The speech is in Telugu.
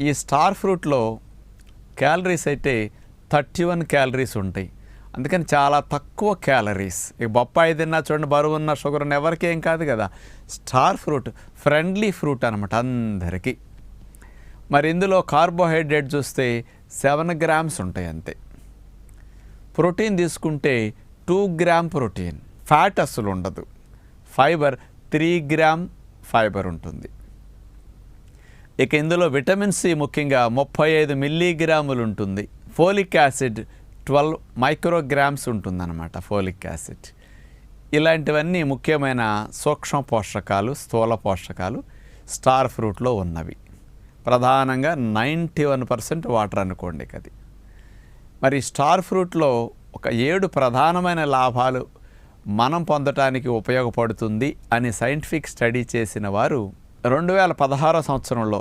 ఈ స్టార్ ఫ్రూట్లో క్యాలరీస్ అయితే 31 క్యాలరీస్ ఉంటాయి. అందుకని చాలా తక్కువ క్యాలరీస్. ఇక బొప్పాయి తిన్నా చూడండి, బరువు ఉన్న షుగర్ ఉన్న ఎవరికి ఏం కాదు కదా. స్టార్ ఫ్రూట్ ఫ్రెండ్లీ ఫ్రూట్ అనమాట అందరికీ. మరి ఇందులో కార్బోహైడ్రేట్ చూస్తే 7 గ్రామ్స్ ఉంటాయి అంతే. ప్రోటీన్ తీసుకుంటే 2 గ్రామ్ ప్రోటీన్, ఫ్యాట్ అస్సలు ఉండదు. ఫైబర్ 3 గ్రామ్ ఫైబర్ ఉంటుంది. ఇక ఇందులో విటమిన్ సి ముఖ్యంగా 35 మిల్లీగ్రాములు ఉంటుంది. ఫోలిక్ యాసిడ్ 12 మైక్రోగ్రామ్స్ ఉంటుందన్నమాట. ఫోలిక్ యాసిడ్ ఇలాంటివన్నీ ముఖ్యమైన సూక్ష్మ పోషకాలు, స్థూల పోషకాలు స్టార్ ఫ్రూట్లో ఉన్నవి. ప్రధానంగా 91% వాటర్ అనుకోండి అది. మరి స్టార్ ఫ్రూట్లో ఒక 7 ప్రధానమైన లాభాలు మనం పొందటానికి ఉపయోగపడుతుంది అని సైంటిఫిక్ స్టడీ చేసిన వారు 2016 సంవత్సరంలో